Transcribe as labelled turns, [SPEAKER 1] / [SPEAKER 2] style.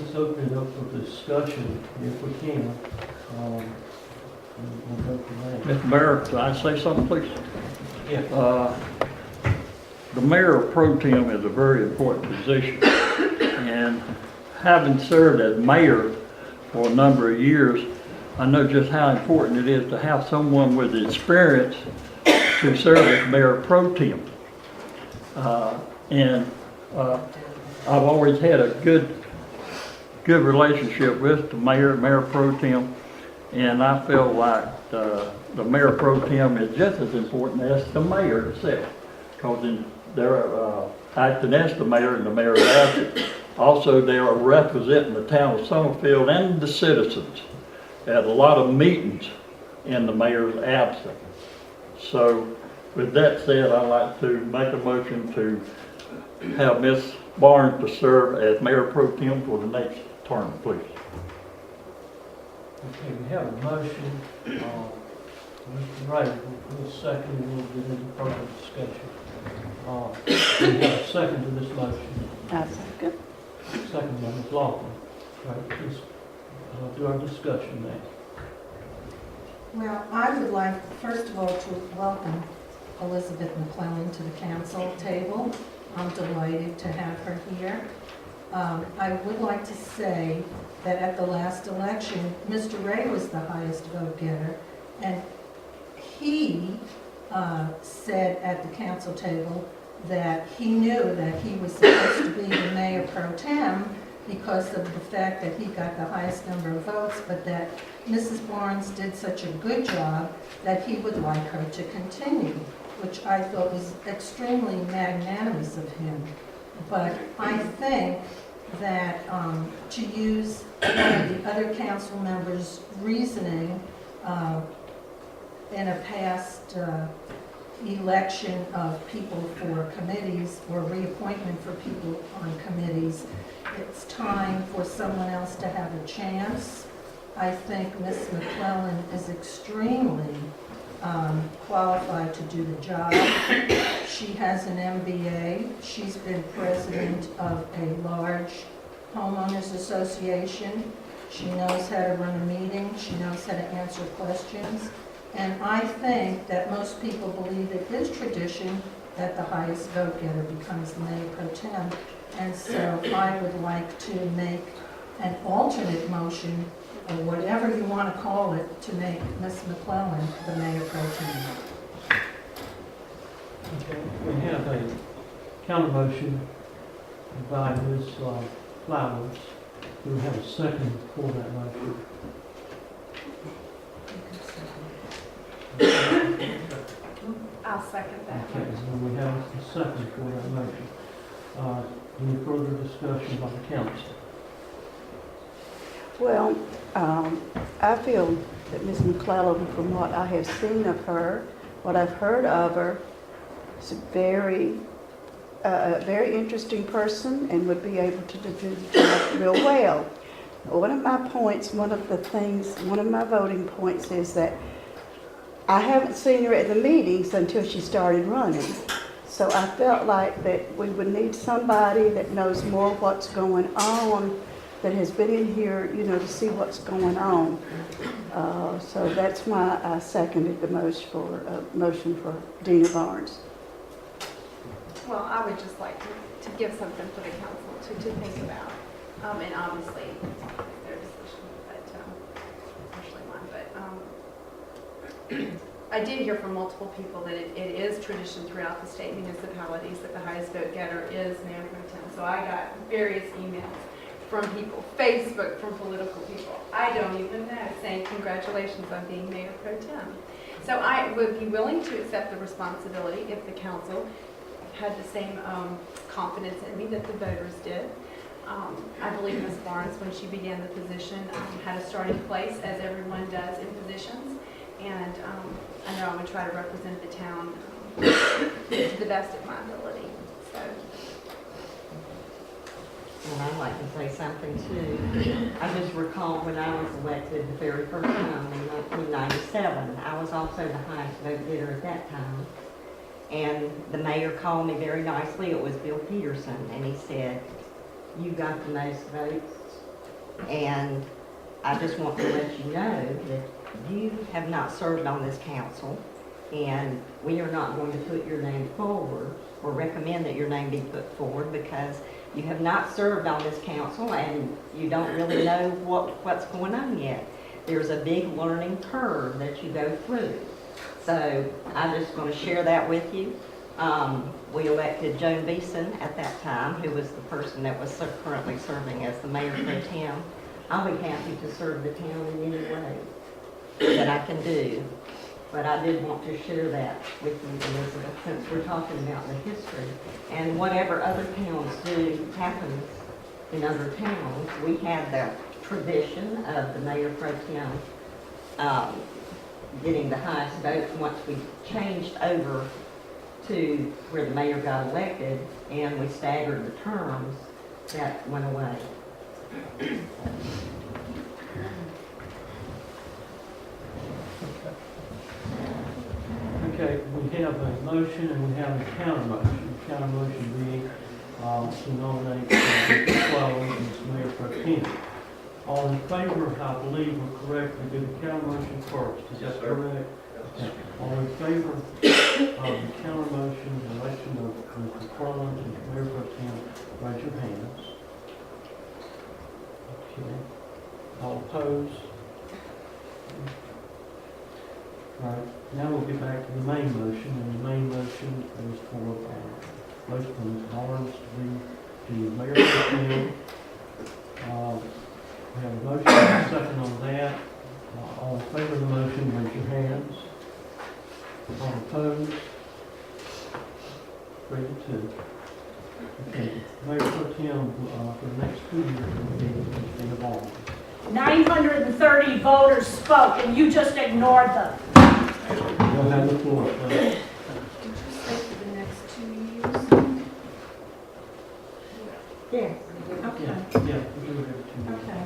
[SPEAKER 1] just open it up for discussion if we can. We'll go from there.
[SPEAKER 2] Mr. Mayor, can I say something, please?
[SPEAKER 1] Yeah.
[SPEAKER 2] The mayor pro tem is a very important position, and having served as mayor for a number of years, I know just how important it is to have someone with experience to serve as mayor pro tem. I've always had a good relationship with the mayor pro tem, and I feel like the mayor pro tem is just as important as the mayor itself, because they're acting as the mayor and the mayor is acting. Also, they are representing the town of Summerfield and the citizens at a lot of meetings in the mayor's absence. So, with that said, I'd like to make a motion to have Ms. Barnes to serve as mayor pro tem for the next term, please.
[SPEAKER 1] Okay, we have a motion. Mr. Ray, we'll second and we'll get into further discussion. We have a second to this motion.
[SPEAKER 3] I second.
[SPEAKER 1] Second by Ms. Laughlin. Right, please do our discussion now.
[SPEAKER 4] Well, I would like, first of all, to welcome Elizabeth McClellan to the council table. I'm delighted to have her here. I would like to say that at the last election, Mr. Ray was the highest vote getter, and he said at the council table that he knew that he was supposed to be the mayor pro tem because of the fact that he got the highest number of votes, but that Mrs. Barnes did such a good job that he would like her to continue, which I thought was extremely magnanimous of him. But I think that to use one of the other council members' reasoning in a past election of people for committees or reappointment for people on committees, it's time for someone else to have a chance. I think Ms. McClellan is extremely qualified to do the job. She has an MBA. She's been president of a large homeowners association. She knows how to run a meeting. She knows how to answer questions. And I think that most people believe it is tradition that the highest vote getter becomes the mayor pro tem. And so I would like to make an alternate motion, or whatever you want to call it, to make Ms. McClellan the mayor pro tem.
[SPEAKER 1] Okay, we have a counter motion by Ms. Flowers. Do we have a second for that motion?
[SPEAKER 5] I'll second that.
[SPEAKER 1] Okay, so we have a second for that motion. Any further discussion by the council?
[SPEAKER 3] Well, I feel that Ms. McClellan, from what I have seen of her, what I've heard of her, is a very interesting person and would be able to do the job real well. One of my voting points is that I haven't seen her at the meetings until she started running. So I felt like that we would need somebody that knows more what's going on, that has been in here, to see what's going on. So that's why I seconded the motion for Dena Barnes.
[SPEAKER 5] Well, I would just like to give something for the council to think about. And obviously, it's their decision, but especially mine. But I did hear from multiple people that it is tradition throughout the state municipalities that the highest vote getter is mayor pro tem. So I got various emails from people, Facebook, from political people I don't even know, saying congratulations on being mayor pro tem. So I would be willing to accept the responsibility if the council had the same confidence in me that the voters did. I believe Ms. Barnes, when she began the position, had a starting place, as everyone does in positions, and I know I'm going to try to represent the town to the best of my ability. So.
[SPEAKER 6] And I'd like to say something too. I just recall when I was elected the very first time in 1997, I was also the highest vote getter at that time. And the mayor called me very nicely. It was Bill Peterson, and he said, "You got the most votes And I just want to let you know that you have not served on this council, and we are not going to put your name forward or recommend that your name be put forward because you have not served on this council and you don't really know what's going on yet. There's a big learning curve that you go through. So I'm just going to share that with you. We elected Joan Beeson at that time, who was the person that was currently serving as the mayor pro tem. I'll be happy to serve the town in any way that I can do. But I did want to share that with you, Elizabeth, since we're talking about the history. And whatever other towns do happens in other towns. We had the tradition of the mayor pro tem getting the highest vote. Once we changed over to where the mayor got elected and we staggered the terms, that went away.
[SPEAKER 1] Okay, we have a motion and we have a counter motion. Counter motion being to nominate Flowers as mayor pro tem. All in favor, I believe we're correct, we do the counter motion first. Is that correct? Okay. All in favor of the counter motion, the election of Mr. McClellan as mayor pro tem, raise your hands. Okay. All opposed? All right, now we'll get back to the main motion, and the main motion is for Ms. Barnes to be the mayor pro tem. We have a motion and a second on that. All in favor of the motion, raise your hands. All opposed? 3 to 2. Okay, mayor pro tem for the next 2 years will be Ms. Dena Barnes.
[SPEAKER 7] 930 voters spoke, and you just ignored them.
[SPEAKER 1] You'll have the floor, please.
[SPEAKER 4] Did you say for the next 2 years?
[SPEAKER 6] Yes.
[SPEAKER 4] Okay,
[SPEAKER 1] Yeah, we do it every 2 years.
[SPEAKER 4] okay.